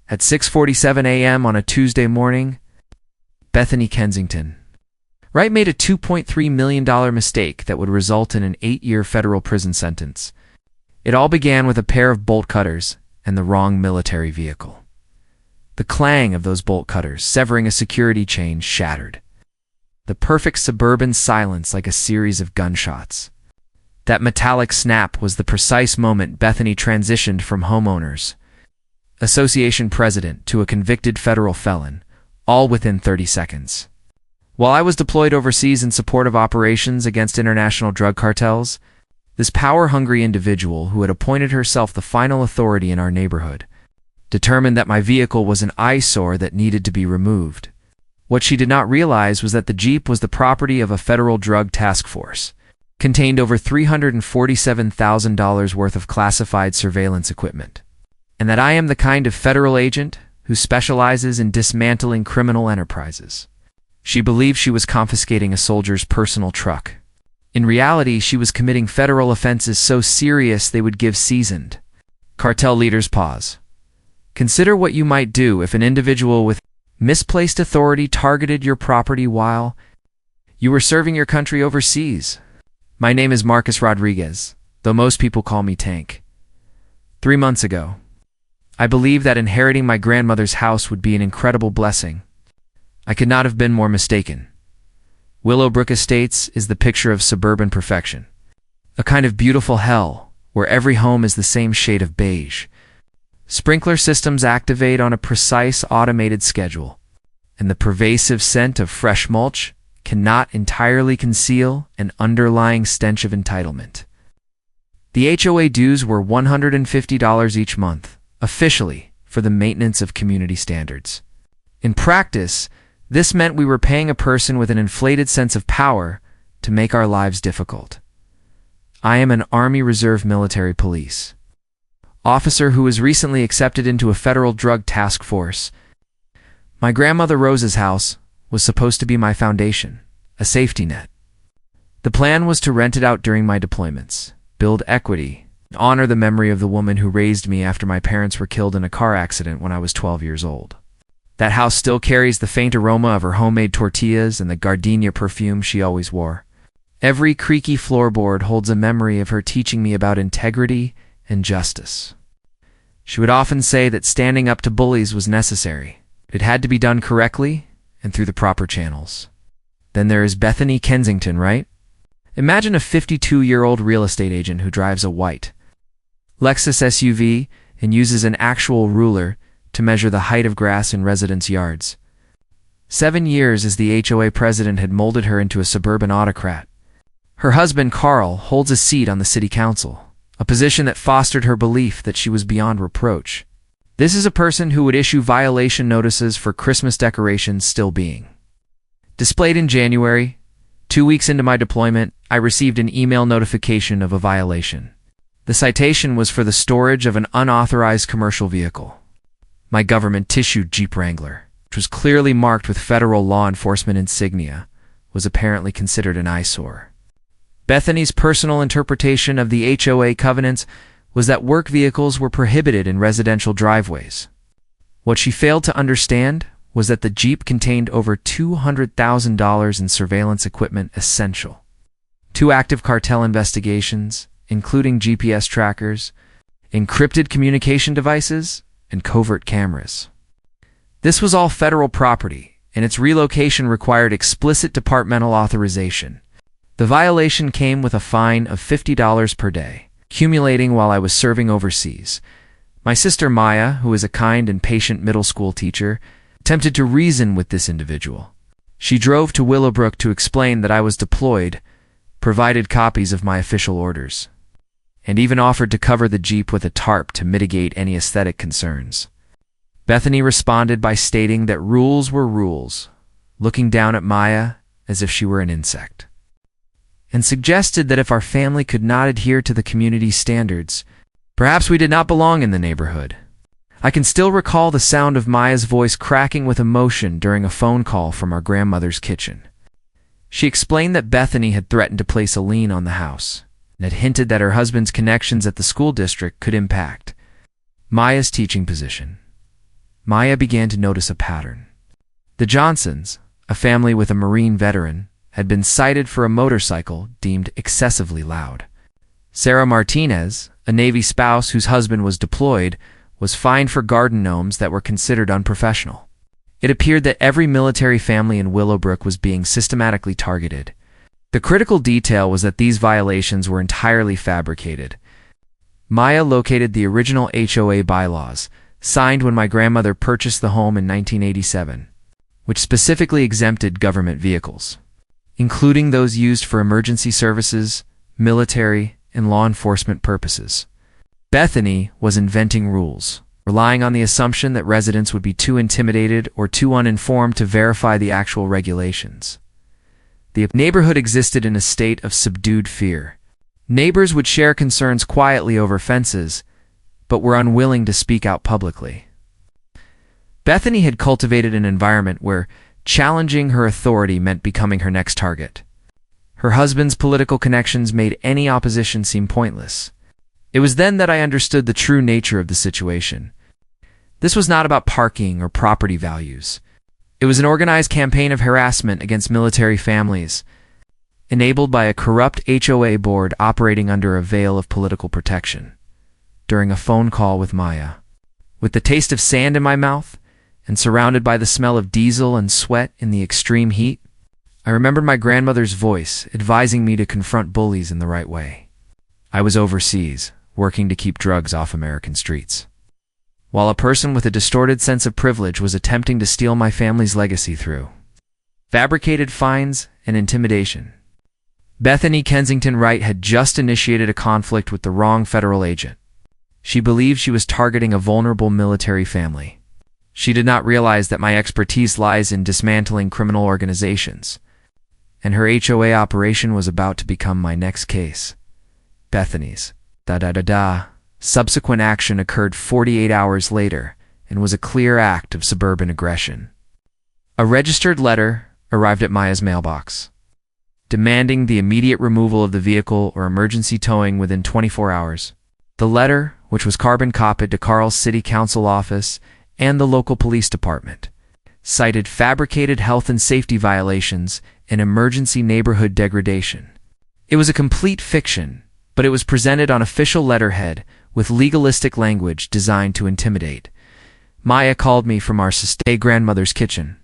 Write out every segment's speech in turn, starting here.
At 6:47 a.m. on a Tuesday morning, Bethany Kensington. Wright made a $2.3 million mistake that would result in an 8-year federal prison sentence. It all began with a pair of bolt cutters and the wrong military vehicle. The clang of those bolt cutters, severing a security chain, shattered the perfect suburban silence like a series of gunshots. That metallic snap was the precise moment Bethany transitioned from homeowners association president to a convicted federal felon, all within 30 seconds. While I was deployed overseas in support of operations against international drug cartels, this power-hungry individual who had appointed herself the final authority in our neighborhood determined that my vehicle was an eyesore that needed to be removed. What she did not realize was that the Jeep was the property of a federal drug task force, contained over $347,000 worth of classified surveillance equipment, and that I am the kind of federal agent who specializes in dismantling criminal enterprises. She believed she was confiscating a soldier's personal truck. In reality, she was committing federal offenses so serious they would give seasoned cartel leaders pause. Consider what you might do if an individual with misplaced authority targeted your property while you were serving your country overseas. My name is Marcus Rodriguez, though most people call me Tank. 3 months ago, I believed that inheriting my grandmother's house would be an incredible blessing. I could not have been more mistaken. Willowbrook Estates is the picture of suburban perfection, a kind of beautiful hell where every home is the same shade of beige. Sprinkler systems activate on a precise automated schedule, and the pervasive scent of fresh mulch cannot entirely conceal an underlying stench of entitlement. The HOA dues were $150 each month, officially, for the maintenance of community standards. In practice, this meant we were paying a person with an inflated sense of power to make our lives difficult. I am an Army Reserve military police officer who was recently accepted into a federal drug task force. My grandmother Rose's house was supposed to be my foundation, a safety net. The plan was to rent it out during my deployments, build equity, and honor the memory of the woman who raised me after my parents were killed in a car accident when I was 12 years old. That house still carries the faint aroma of her homemade tortillas and the gardenia perfume she always wore. Every creaky floorboard holds a memory of her teaching me about integrity and justice. She would often say that standing up to bullies was necessary. It had to be done correctly and through the proper channels. Then there is Bethany Kensington, right? Imagine a 52-year-old real estate agent who drives a white Lexus SUV and uses an actual ruler to measure the height of grass in residents' yards. 7 years as the HOA president had molded her into a suburban autocrat. Her husband, Carl, holds a seat on the city council, a position that fostered her belief that she was beyond reproach. This is a person who would issue violation notices for Christmas decorations still being displayed in January. 2 weeks into my deployment, I received an email notification of a violation. The citation was for the storage of an unauthorized commercial vehicle. My government-issued Jeep Wrangler, which was clearly marked with federal law enforcement insignia, was apparently considered an eyesore. Bethany's personal interpretation of the HOA covenants was that work vehicles were prohibited in residential driveways. What she failed to understand was that the Jeep contained over $200,000 in surveillance equipment essential. 2 active cartel investigations, including GPS trackers, encrypted communication devices, and covert cameras. This was all federal property, and its relocation required explicit departmental authorization. The violation came with a fine of $50 per day, accumulating while I was serving overseas. My sister Maya, who is a kind and patient middle school teacher, attempted to reason with this individual. She drove to Willowbrook to explain that I was deployed, provided copies of my official orders, and even offered to cover the Jeep with a tarp to mitigate any aesthetic concerns. Bethany responded by stating that rules were rules, looking down at Maya as if she were an insect, and suggested that if our family could not adhere to the community standards, perhaps we did not belong in the neighborhood. I can still recall the sound of Maya's voice cracking with emotion during a phone call from our grandmother's kitchen. She explained that Bethany had threatened to place a lien on the house, and had hinted that her husband's connections at the school district could impact Maya's teaching position. Maya began to notice a pattern. The Johnsons, a family with a Marine veteran, had been cited for a motorcycle deemed excessively loud. Sarah Martinez, a Navy spouse whose husband was deployed, was fined for garden gnomes that were considered unprofessional. It appeared that every military family in Willowbrook was being systematically targeted. The critical detail was that these violations were entirely fabricated. Maya located the original HOA bylaws, signed when my grandmother purchased the home in 1987, which specifically exempted government vehicles, including those used for emergency services, military, and law enforcement purposes. Bethany was inventing rules, relying on the assumption that residents would be too intimidated or too uninformed to verify the actual regulations. The neighborhood existed in a state of subdued fear. Neighbors would share concerns quietly over fences, but were unwilling to speak out publicly. Bethany had cultivated an environment where challenging her authority meant becoming her next target. Her husband's political connections made any opposition seem pointless. It was then that I understood the true nature of the situation. This was not about parking or property values. It was an organized campaign of harassment against military families, enabled by a corrupt HOA board operating under a veil of political protection. During a phone call with Maya, with the taste of sand in my mouth and surrounded by the smell of diesel and sweat in the extreme heat, I remembered my grandmother's voice advising me to confront bullies in the right way. I was overseas, working to keep drugs off American streets, while a person with a distorted sense of privilege was attempting to steal my family's legacy through fabricated fines and intimidation. Bethany Kensington Wright had just initiated a conflict with the wrong federal agent. She believed she was targeting a vulnerable military family. She did not realize that my expertise lies in dismantling criminal organizations, and her HOA operation was about to become my next case. Bethany's subsequent action occurred 48 hours later and was a clear act of suburban aggression. A registered letter arrived at Maya's mailbox, demanding the immediate removal of the vehicle or emergency towing within 24 hours. The letter, which was carbon copied to Carl's City Council office and the local police department, cited fabricated health and safety violations and emergency neighborhood degradation. It was a complete fiction, but it was presented on official letterhead with legalistic language designed to intimidate. Maya called me from our grandmother's kitchen,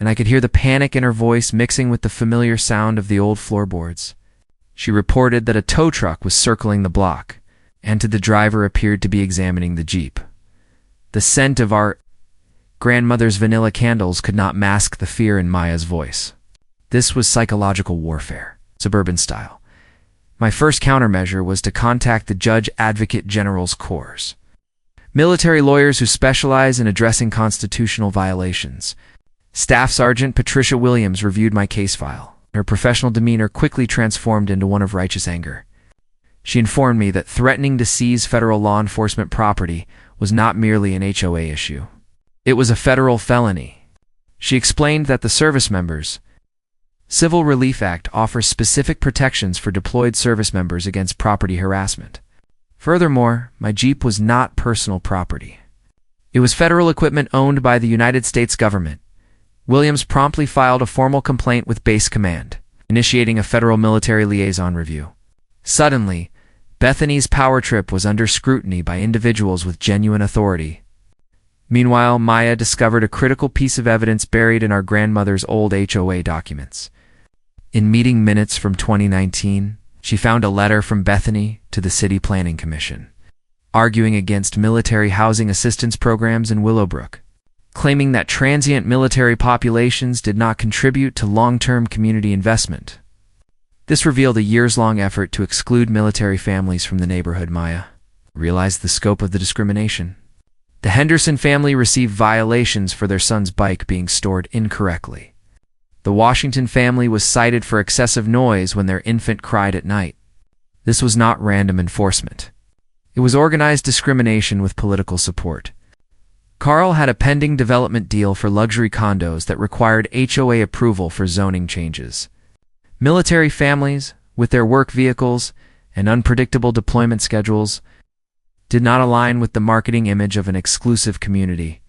and I could hear the panic in her voice mixing with the familiar sound of the old floorboards. She reported that a tow truck was circling the block, and the driver appeared to be examining the Jeep. The scent of our grandmother's vanilla candles could not mask the fear in Maya's voice. This was psychological warfare, suburban style. My first countermeasure was to contact the Judge Advocate General's Corps, military lawyers who specialize in addressing constitutional violations. Staff Sergeant Patricia Williams reviewed my case file. Her professional demeanor quickly transformed into one of righteous anger. She informed me that threatening to seize federal law enforcement property was not merely an HOA issue. It was a federal felony. She explained that the Service Members Civil Relief Act offers specific protections for deployed service members against property harassment. Furthermore, my Jeep was not personal property. It was federal equipment owned by the United States government. Williams promptly filed a formal complaint with Base Command, initiating a federal military liaison review. Suddenly, Bethany's power trip was under scrutiny by individuals with genuine authority. Meanwhile, Maya discovered a critical piece of evidence buried in our grandmother's old HOA documents. In meeting minutes from 2019, she found a letter from Bethany to the City Planning Commission, arguing against military housing assistance programs in Willowbrook, claiming that transient military populations did not contribute to long-term community investment. This revealed a years-long effort to exclude military families from the neighborhood. Maya realized the scope of the discrimination. The Henderson family received violations for their son's bike being stored incorrectly. The Washington family was cited for excessive noise when their infant cried at night. This was not random enforcement. It was organized discrimination with political support. Carl had a pending development deal for luxury condos that required HOA approval for zoning changes. Military families, with their work vehicles and unpredictable deployment schedules, did not align with the marketing image of an exclusive community.